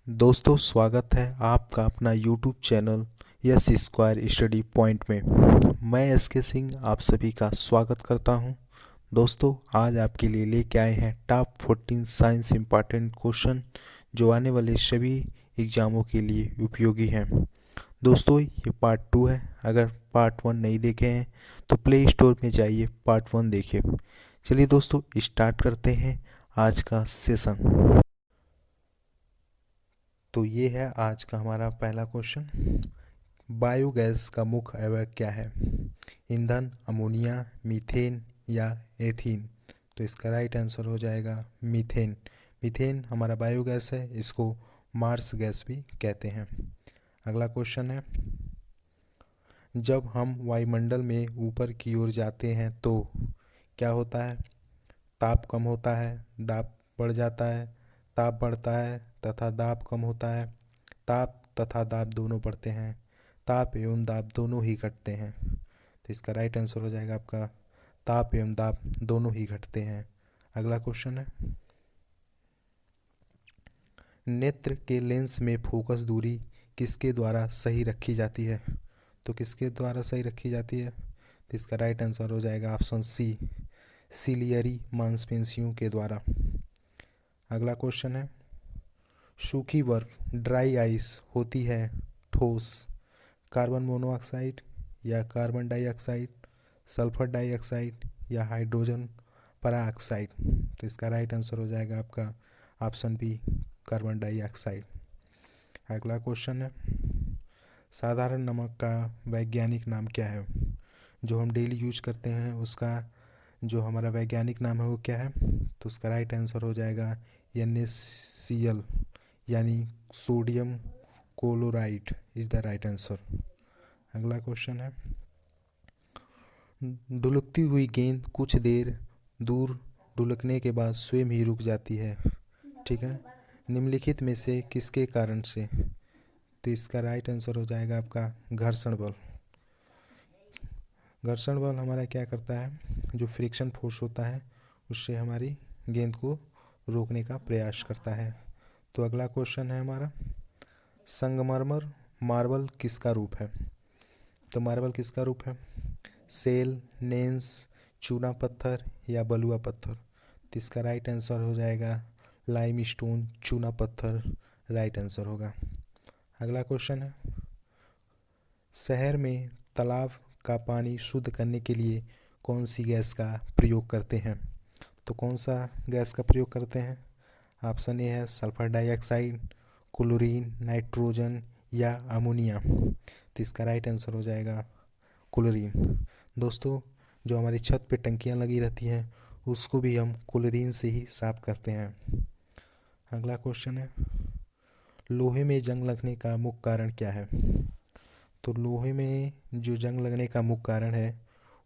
दोस्तों, स्वागत है आपका अपना YouTube channel yes square study point में। मैं एस के सिंह आप सभी का स्वागत करता हूं। दोस्तों, आज आपके लिए लेके आए हैं टॉप 14 साइंस इम्पॉर्टेंट क्वेश्चन जो आने वाले सभी एग्ज़ामों के लिए उपयोगी हैं। दोस्तों, ये पार्ट 2 है। अगर पार्ट 1 नहीं देखे हैं तो प्ले स्टोर में जाइए, पार्ट 1 देखिए। चलिए दोस्तों, स्टार्ट करते हैं आज का सेशन। तो ये है आज का हमारा पहला क्वेश्चन। बायोगैस का मुख्य अवयव क्या है? ईंधन, अमोनिया, मीथेन या एथीन? तो इसका राइट आंसर हो जाएगा मीथेन। मीथेन हमारा बायोगैस है, इसको मार्स गैस भी कहते हैं। अगला क्वेश्चन है, जब हम वायुमंडल में ऊपर की ओर जाते हैं तो क्या होता है? ताप कम होता है, दाब बढ़ जाता है, ताप बढ़ता है तथा दाब कम होता है, ताप तथा दाब दोनों बढ़ते हैं, ताप एवं दाब दोनों ही घटते हैं। तो इसका राइट आंसर हो जाएगा आपका ताप एवं दाब दोनों ही घटते हैं। अगला क्वेश्चन है, नेत्र के लेंस में फोकस दूरी किसके द्वारा सही रखी जाती है? तो किसके द्वारा सही रखी जाती है? तो इसका राइट आंसर हो जाएगा ऑप्शन सी, सिलियरी मांसपेशियों के द्वारा। अगला क्वेश्चन है, सूखी बर्फ ड्राई आइस होती है ठोस कार्बन मोनोऑक्साइड या कार्बन डाइऑक्साइड, सल्फर डाइऑक्साइड या हाइड्रोजन पराऑक्साइड? तो इसका राइट आंसर हो जाएगा आपका ऑप्शन बी, कार्बन डाइऑक्साइड। अगला क्वेश्चन है, साधारण नमक का वैज्ञानिक नाम क्या है? जो हम डेली यूज करते हैं उसका जो हमारा वैज्ञानिक नाम है वो क्या है? तो उसका राइट आंसर हो जाएगा NaCl, यानी sodium chloride is the right answer. अगला क्वेश्चन है, ढुलकती हुई गेंद कुछ देर दूर ढुलकने के बाद स्वयं ही रुक जाती है, ठीक है, निम्नलिखित में से किसके कारण से? तो इसका राइट आंसर हो जाएगा आपका घर्षण बल। घर्षण बल हमारा क्या करता है, जो फ्रिक्शन फोर्स होता है उससे हमारी गेंद को रोकने का प्रयास करता है। तो अगला क्वेश्चन है हमारा, संगमरमर मार्बल किसका रूप है? तो मार्बल किसका रूप है? सेल, नेंस, चूना पत्थर या बलुआ पत्थर? तो इसका राइट आंसर हो जाएगा लाइमस्टोन, चूना पत्थर राइट आंसर होगा। अगला क्वेश्चन है, शहर में तालाब का पानी शुद्ध करने के लिए कौन सी गैस का प्रयोग करते हैं? तो कौन सा गैस का प्रयोग करते हैं? ऑप्शन ए है सल्फर डाइऑक्साइड, क्लोरीन, नाइट्रोजन या अमोनिया? तो इसका राइट आंसर हो जाएगा क्लोरीन। दोस्तों, जो हमारी छत पे टंकियाँ लगी रहती हैं उसको भी हम क्लोरीन से ही साफ करते हैं। अगला क्वेश्चन है, लोहे में जंग लगने का मुख्य कारण क्या है? तो लोहे में जो जंग लगने का मुख्य कारण है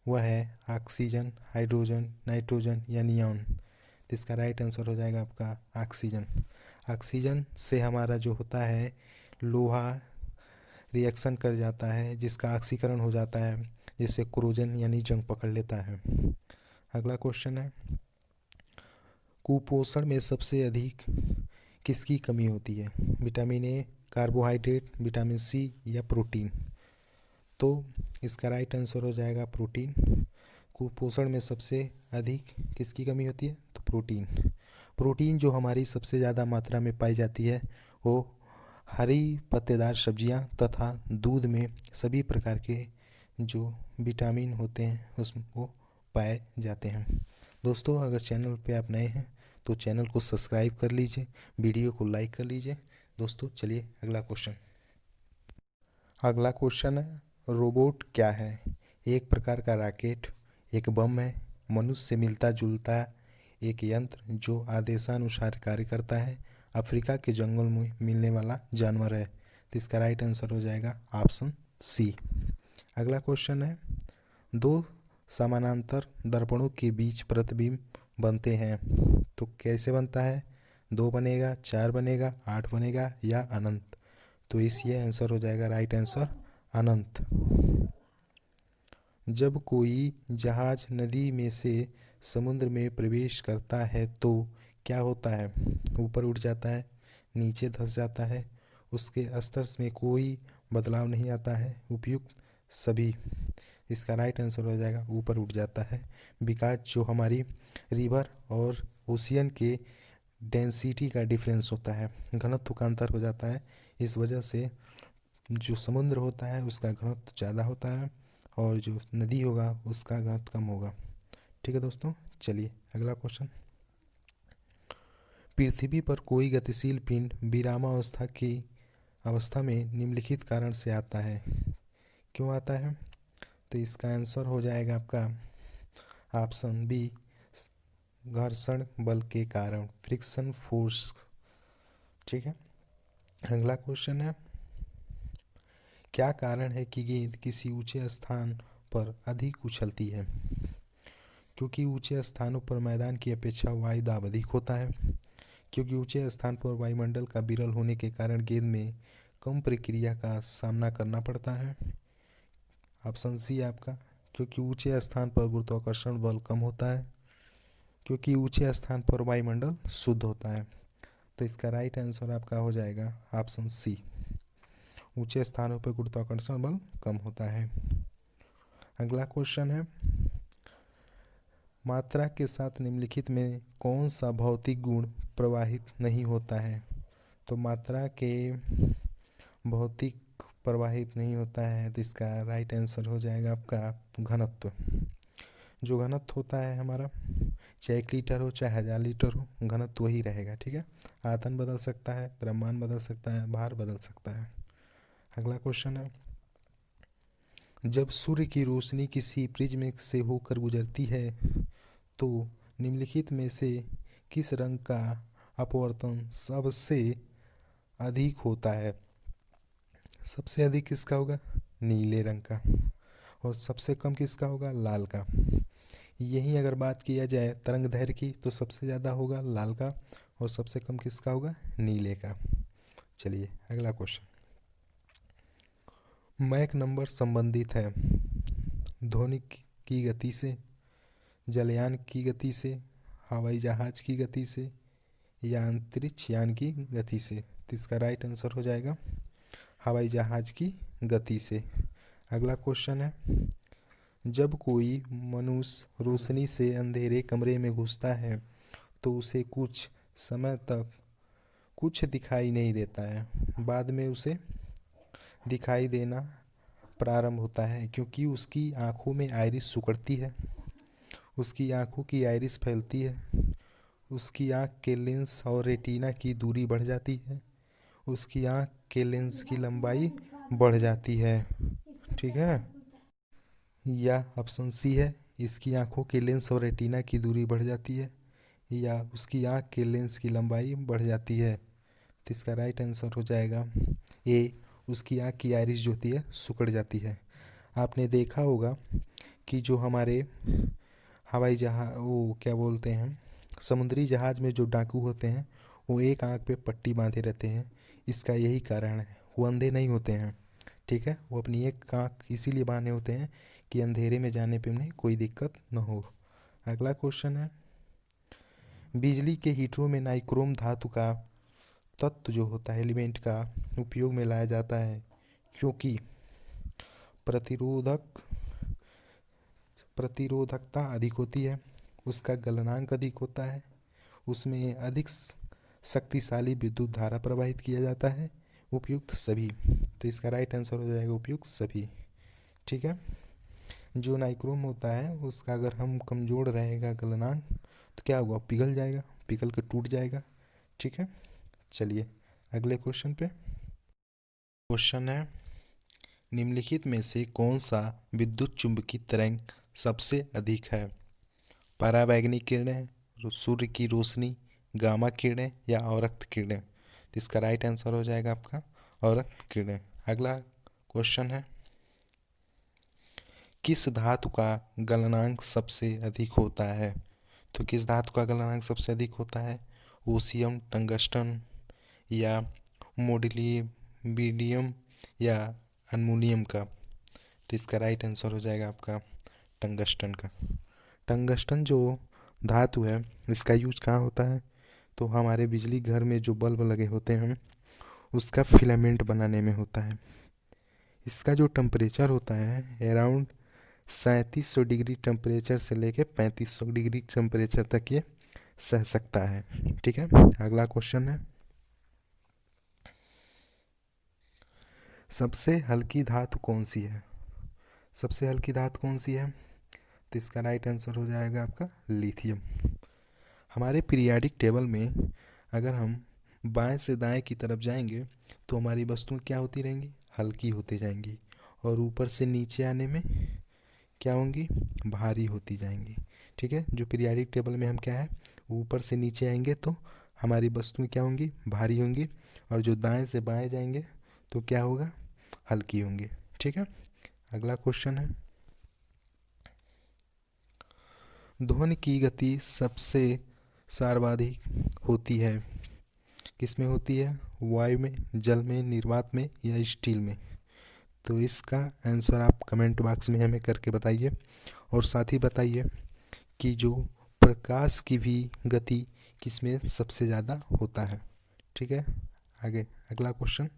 वह है ऑक्सीजन, हाइड्रोजन, नाइट्रोजन या नियॉन? तो इसका राइट आंसर हो जाएगा आपका ऑक्सीजन। ऑक्सीजन से हमारा जो होता है लोहा रिएक्शन कर जाता है जिसका ऑक्सीकरण हो जाता है, जिससे क्रोजन यानी जंग पकड़ लेता है। अगला क्वेश्चन है, कुपोषण में सबसे अधिक किसकी कमी होती है? Vitamin A, carbohydrate, vitamin C या प्रोटीन? तो इसका राइट आंसर हो जाएगा प्रोटीन। कुपोषण में सबसे अधिक किसकी कमी होती है? तो प्रोटीन। प्रोटीन जो हमारी सबसे ज़्यादा मात्रा में पाई जाती है वो हरी पत्तेदार सब्जियां तथा दूध में सभी प्रकार के जो विटामिन होते हैं उसमें वो पाए जाते हैं। दोस्तों, अगर चैनल पे आप नए हैं तो चैनल को सब्सक्राइब कर लीजिए, वीडियो को लाइक कर लीजिए। दोस्तों, चलिए अगला क्वेश्चन। अगला क्वेश्चन है, रोबोट क्या है? एक प्रकार का रॉकेट, एक बम है, मनुष्य से मिलता जुलता एक यंत्र जो आदेशानुसार कार्य करता है, अफ्रीका के जंगल में मिलने वाला जानवर है? तो इसका राइट आंसर हो जाएगा ऑप्शन सी। अगला क्वेश्चन है, दो समानांतर दर्पणों के बीच प्रतिबिंब बनते हैं तो कैसे बनता है? 2 बनेगा, 4 बनेगा, 8 बनेगा या अनंत? तो इस ये आंसर हो जाएगा राइट आंसर अनंत। जब कोई जहाज नदी में से समुद्र में प्रवेश करता है तो क्या होता है? ऊपर उठ जाता है, नीचे धंस जाता है, उसके स्तर में कोई बदलाव नहीं आता है। उपयुक्त सभी। इसका राइट आंसर हो जाएगा ऊपर उठ जाता है। बिकॉज जो हमारी रिवर और ओशियन के डेंसिटी का डिफरेंस होता है, घनत्व का अंतर हो जाता है, इस वजह से जो समुद्र होता है उसका घनत्व ज़्यादा होता है और जो नदी होगा उसका घनत्व कम होगा। ठीक है दोस्तों, चलिए अगला क्वेश्चन। पृथ्वी पर कोई गतिशील पिंड विरामावस्था की अवस्था में निम्नलिखित कारण से आता है। क्यों आता है? तो इसका आंसर हो जाएगा आपका ऑप्शन बी, घर्षण बल के कारण, फ्रिक्शन फोर्स। ठीक है, अगला क्वेश्चन है, क्या कारण है कि गेंद किसी ऊंचे स्थान पर अधिक उछलती है? क्योंकि ऊंचे स्थानों पर मैदान की अपेक्षा वायु दाब अधिक होता है। क्योंकि ऊंचे स्थान पर वायुमंडल का विरल होने के कारण गेंद में कम प्रक्रिया का सामना करना पड़ता है। ऑप्शन सी आपका, क्योंकि ऊंचे स्थान पर गुरुत्वाकर्षण बल कम होता है। क्योंकि ऊंचे स्थान पर वायुमंडल शुद्ध होता है। तो इसका राइट आंसर आपका हो जाएगा ऑप्शन सी, ऊंचे स्थानों पर गुरुत्वाकर्षण बल कम होता है। अगला क्वेश्चन है, मात्रा के साथ निम्नलिखित में कौन सा भौतिक गुण प्रवाहित नहीं होता है? तो मात्रा के भौतिक प्रवाहित नहीं होता है, तो इसका राइट आंसर हो जाएगा आपका घनत्व। जो घनत्व होता है हमारा, चाहे 1 लीटर हो चाहे 1000 लीटर हो, घनत्व वही रहेगा। ठीक है, आयतन बदल सकता है, द्रव्यमान बदल सकता है, भार बदल सकता है। अगला क्वेश्चन है, जब सूर्य की रोशनी किसी प्रिज्म से होकर गुजरती है तो निम्नलिखित में से किस रंग का अपवर्तन सबसे अधिक होता है? सबसे अधिक किसका होगा? नीले रंग का। और सबसे कम किसका होगा? लाल का। यही अगर बात किया जाए तरंग दैर्घ्य की तो सबसे ज़्यादा होगा लाल का और सबसे कम किसका होगा? नीले का। चलिए अगला क्वेश्चन, मैक नंबर संबंधित है ध्वनि की गति से, जलयान की गति से, हवाई जहाज की गति से या अंतरिक्ष यान की गति से? तो इसका राइट आंसर हो जाएगा हवाई जहाज की गति से। अगला क्वेश्चन है, जब कोई मनुष्य रोशनी से अंधेरे कमरे में घुसता है तो उसे कुछ समय तक कुछ दिखाई नहीं देता है, बाद में उसे दिखाई देना प्रारंभ होता है क्योंकि उसकी आँखों में आइरिस सिकुड़ती है, उसकी आँखों की आइरिस फैलती है, उसकी आँख के लेंस और रेटिना की दूरी बढ़ जाती है, उसकी आँख के लेंस की लंबाई बढ़ जाती है। ठीक है, या ऑप्शन सी है, इसकी आँखों के लेंस और रेटिना की दूरी बढ़ जाती है, या उसकी आँख के लेंस की लंबाई बढ़ जाती है। तो इसका राइट आंसर हो जाएगा ए, उसकी आँख की आइरिस जो होती है सिकुड़ जाती है। आपने देखा होगा कि जो हमारे हवाई जहाज, वो क्या बोलते हैं, समुद्री जहाज में जो डाकू होते हैं वो एक आँख पे पट्टी बांधे रहते हैं। इसका यही कारण है, वो अंधे नहीं होते हैं। ठीक है, वो अपनी एक आँख इसीलिए बांधे होते हैं कि अंधेरे में जाने पे उन्हें कोई दिक्कत न हो। अगला क्वेश्चन है, बिजली के हीटरों में नाइक्रोम धातु का तत्व जो होता है एलिमेंट का उपयोग में लाया जाता है क्योंकि प्रतिरोधकता अधिक होती है, उसका गलनांक अधिक होता है, उसमें अधिक शक्तिशाली विद्युत धारा प्रवाहित किया जाता है, उपयुक्त सभी। तो इसका राइट आंसर हो जाएगा उपयुक्त सभी। ठीक है, जो नाइक्रोम होता है उसका अगर हम कमज़ोर रहेगा गलनांक तो क्या होगा? पिघल जाएगा, पिघल कर टूट जाएगा। ठीक है, चलिए अगले क्वेश्चन पे। क्वेश्चन है, निम्नलिखित में से कौन सा विद्युत चुंबकीय तरंग सबसे अधिक है? पराबैंगनी किरणें, सूर्य की रोशनी, गामा किरणें या अवरक्त किरणें? तो इसका राइट आंसर हो जाएगा आपका अवरक्त किरणें। अगला क्वेश्चन है, किस धातु का गलनांक सबसे अधिक होता है? तो किस धातु का गलनांक सबसे अधिक होता है? ओसियम, टंगस्टन या मोलिब्डेनम या अमोनियम का? तो इसका राइट आंसर हो जाएगा आपका टंगस्टन का। टंगस्टन जो धातु है इसका यूज कहाँ होता है? तो हमारे बिजली घर में जो बल्ब लगे होते हैं उसका फिलामेंट बनाने में होता है। इसका जो टेम्परेचर होता है अराउंड 3700 डिग्री टेम्परेचर से लेके 3500 डिग्री टेम्परेचर तक ये सह सकता है। ठीक है, अगला क्वेश्चन है, सबसे हल्की धातु कौन सी है? सबसे हल्की धातु कौन सी है? तो इसका राइट आंसर हो जाएगा आपका लिथियम। हमारे पीरियाडिक टेबल में अगर हम बाएं से दाएं की तरफ जाएंगे तो हमारी वस्तुएं क्या होती रहेंगी? हल्की होती जाएंगी, और ऊपर से नीचे आने में क्या होंगी? भारी होती जाएंगी। ठीक है, जो पीरियाडिक टेबल में हम क्या है, ऊपर से नीचे आएंगे तो हमारी वस्तुएं क्या होंगी? भारी होंगी, और जो दाएं से बाएं जाएंगे तो क्या होगा? हल्की होंगी। ठीक है, अगला क्वेश्चन है, ध्वनि की गति सबसे सर्वाधिक होती है किसमें होती है? वायु में, जल में, निर्वात में या स्टील में? तो इसका आंसर आप कमेंट बॉक्स में हमें करके बताइए, और साथ ही बताइए कि जो प्रकाश की भी गति किसमें सबसे ज़्यादा होता है। ठीक है, आगे अगला क्वेश्चन,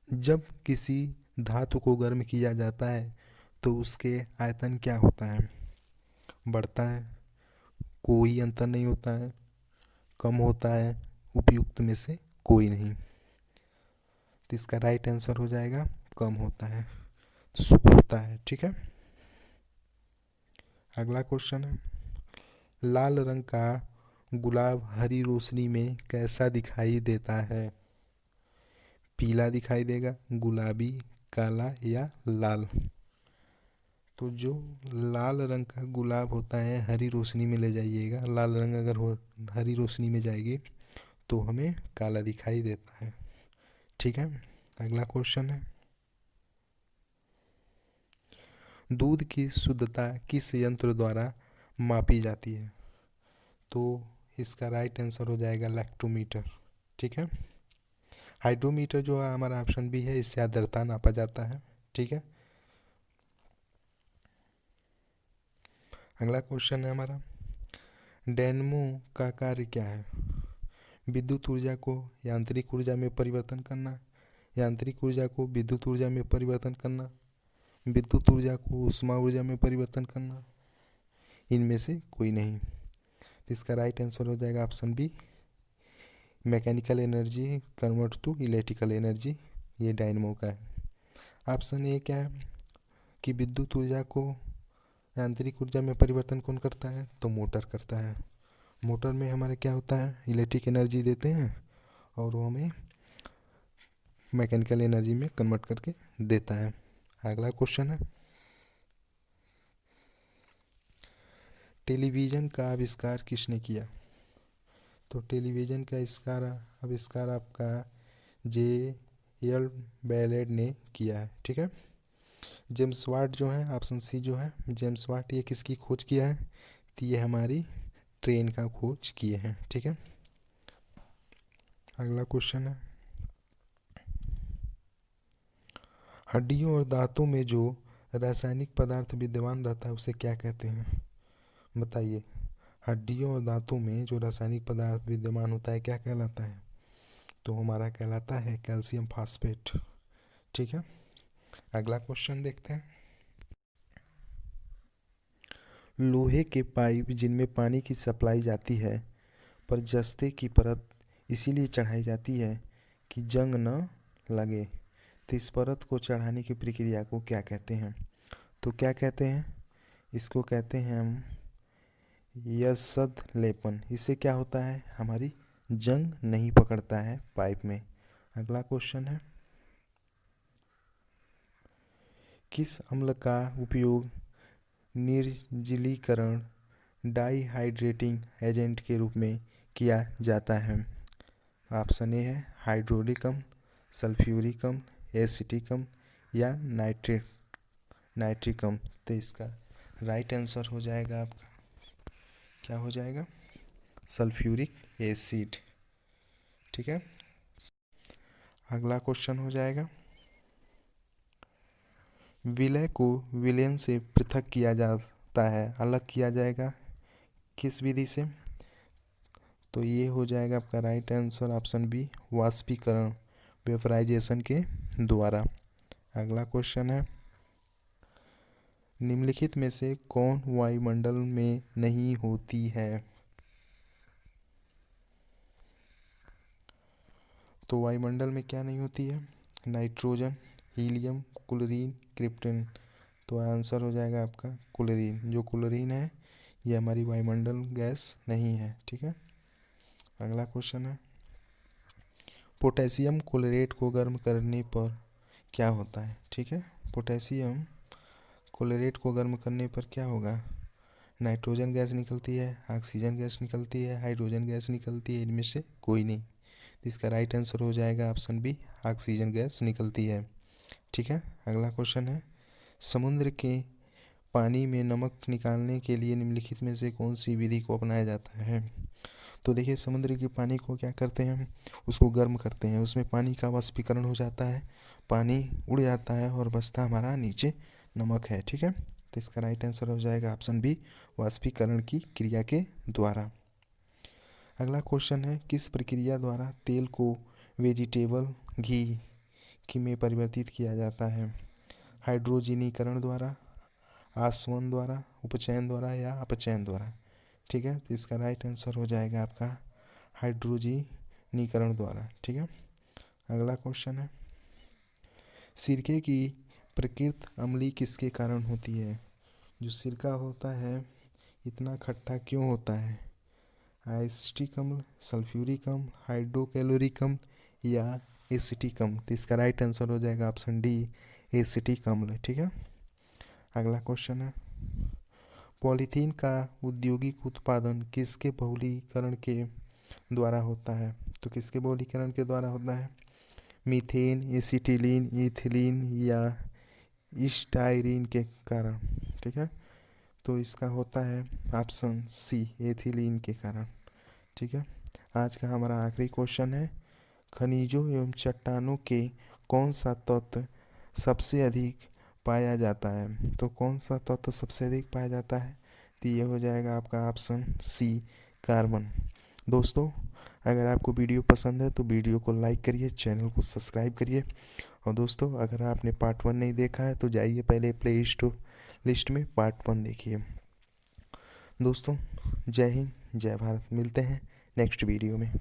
जब किसी धातु को गर्म किया जाता है तो उसके आयतन क्या होता है? बढ़ता है, कोई अंतर नहीं होता है, कम होता है, उपयुक्त में से कोई नहीं? तो इसका राइट आंसर हो जाएगा कम होता है, सूख होता है। ठीक है, अगला क्वेश्चन है, लाल रंग का गुलाब हरी रोशनी में कैसा दिखाई देता है? पीला दिखाई देगा, गुलाबी, काला या लाल? तो जो लाल रंग का गुलाब होता है हरी रोशनी में ले जाइएगा, लाल रंग अगर हो हरी रोशनी में जाएगी तो हमें काला दिखाई देता है। ठीक है, अगला क्वेश्चन है, दूध की शुद्धता किस यंत्र द्वारा मापी जाती है? तो इसका राइट आंसर हो जाएगा लैक्टोमीटर। ठीक है, हाइड्रोमीटर जो है हमारा ऑप्शन बी है, इससे आर्द्रता नापा जाता है। ठीक है, अगला क्वेश्चन है हमारा, डायनेमो का कार्य क्या है? विद्युत ऊर्जा को यांत्रिक ऊर्जा में परिवर्तन करना, यांत्रिक ऊर्जा को विद्युत ऊर्जा में परिवर्तन करना, विद्युत ऊर्जा को ऊष्मा ऊर्जा में परिवर्तन करना, इनमें से कोई नहीं? इसका राइट आंसर हो जाएगा option B, mechanical energy convert to electrical energy, ये डायनेमो का है। ऑप्शन ए क्या है कि विद्युत ऊर्जा को यांत्रिक ऊर्जा में परिवर्तन कौन करता है? तो मोटर करता है। मोटर में हमारे क्या होता है? इलेक्ट्रिक एनर्जी देते हैं और वो हमें मैकेनिकल एनर्जी में कन्वर्ट करके देता है। अगला क्वेश्चन है, टेलीविज़न का आविष्कार किसने किया? तो टेलीविज़न का आविष्कार आपका J.L. बैलेड ने किया है। ठीक है, जेम्स वाट जो है, ऑप्शन सी जो है जेम्स वाट, ये किसकी खोज किया है? तो ये हमारी ट्रेन का खोज किए हैं। ठीक है, अगला क्वेश्चन है, हड्डियों और दांतों में जो रासायनिक पदार्थ विद्यमान रहता है उसे क्या कहते हैं? बताइए, हड्डियों और दांतों में जो रासायनिक पदार्थ विद्यमान होता है क्या कहलाता है? तो हमारा कहलाता है कैल्शियम फास्फेट। ठीक है, अगला क्वेश्चन देखते हैं, लोहे के पाइप जिनमें पानी की सप्लाई जाती है पर जस्ते की परत इसीलिए चढ़ाई जाती है कि जंग न लगे, तो इस परत को चढ़ाने की प्रक्रिया को क्या कहते हैं? तो क्या कहते हैं? इसको कहते हैं हम यशद लेपन। इससे क्या होता है? हमारी जंग नहीं पकड़ता है पाइप में। अगला क्वेश्चन है, किस अम्ल का उपयोग निर्जलीकरण डाइहाइड्रेटिंग एजेंट के रूप में किया जाता है? ऑप्शन ए है हाइड्रोलिक अम्ल, सल्फ्यूरिक अम्ल, एसिटिक अम्ल या नाइट्रिक अम्ल। तो इसका राइट आंसर हो जाएगा आपका क्या हो जाएगा? Sulphuric acid. ठीक है, अगला क्वेश्चन हो जाएगा, विलय को विलयन से पृथक किया जाता है, अलग किया जाएगा किस विधि से? तो ये हो जाएगा आपका राइट आंसर ऑप्शन बी, वाष्पीकरण, वेपराइजेशन के द्वारा। अगला क्वेश्चन है, निम्नलिखित में से कौन वायुमंडल में नहीं होती है? तो वायुमंडल में क्या नहीं होती है? Nitrogen, helium, chlorine, krypton. तो आंसर हो जाएगा आपका क्लोरीन। जो क्लोरीन है ये हमारी वायुमंडल गैस नहीं है, ठीक है। अगला क्वेश्चन है, पोटेशियम क्लोरेट को गर्म करने पर क्या होता है? ठीक है, पोटेशियम क्लोरेट को गर्म करने पर क्या होगा? नाइट्रोजन गैस निकलती है, ऑक्सीजन गैस निकलती है, हाइड्रोजन गैस निकलती है, इनमें से कोई नहीं। इसका राइट आंसर हो जाएगा ऑप्शन बी, ऑक्सीजन गैस निकलती है, ठीक है। अगला क्वेश्चन है, समुद्र के पानी में नमक निकालने के लिए निम्नलिखित में से कौन सी विधि को अपनाया जाता है? तो देखिए, समुद्र के पानी को क्या करते हैं हम, उसको गर्म करते हैं, उसमें पानी का वाष्पीकरण हो जाता है, पानी उड़ जाता है और बचता हमारा नीचे नमक है, ठीक है। तो इसका राइट आंसर हो जाएगा ऑप्शन बी, वाष्पीकरण की क्रिया के द्वारा। अगला क्वेश्चन है, किस प्रक्रिया द्वारा तेल को वेजिटेबल घी में परिवर्तित किया जाता है? हाइड्रोजनीकरण द्वारा, आसवन द्वारा, उपचयन द्वारा या अपचयन द्वारा, ठीक है। तो इसका राइट आंसर हो जाएगा आपका हाइड्रोजनीकरण द्वारा, ठीक है। अगला क्वेश्चन है, सिरके की प्रकृति अम्लीय किसके कारण होती है? जो सिरका होता है इतना खट्टा क्यों होता है? एसिटिक अम्ल, सल्फ्यूरिक अम्ल, हाइड्रोक्लोरिक अम्ल या एसिटिक अम्ल। तो इसका राइट आंसर हो जाएगा ऑप्शन डी, एसिटिक अम्ल, ठीक है। अगला क्वेश्चन है, पॉलीथीन का औद्योगिक उत्पादन किसके बहुलीकरण के द्वारा होता है? तो किसके बहुलीकरण के द्वारा होता है? मीथेन, एसिटिलीन, इथिलीन या स्टाइरीन के कारण, ठीक है। तो इसका होता है ऑप्शन सी, एथिलीन के कारण, ठीक है। आज का हमारा आखिरी क्वेश्चन है, खनिजों एवं चट्टानों के कौन सा तत्व सबसे अधिक पाया जाता है? तो कौन सा तत्व सबसे अधिक पाया जाता है? तो ये हो जाएगा आपका ऑप्शन सी, कार्बन। दोस्तों, अगर आपको वीडियो पसंद है तो वीडियो को लाइक करिए, चैनल को सब्सक्राइब करिए। और दोस्तों, अगर आपने पार्ट 1 नहीं देखा है तो जाइए पहले प्ले स्टोर लिस्ट में पार्ट 1 देखिए। दोस्तों, जय हिंद, जय भारत। मिलते हैं नेक्स्ट वीडियो में।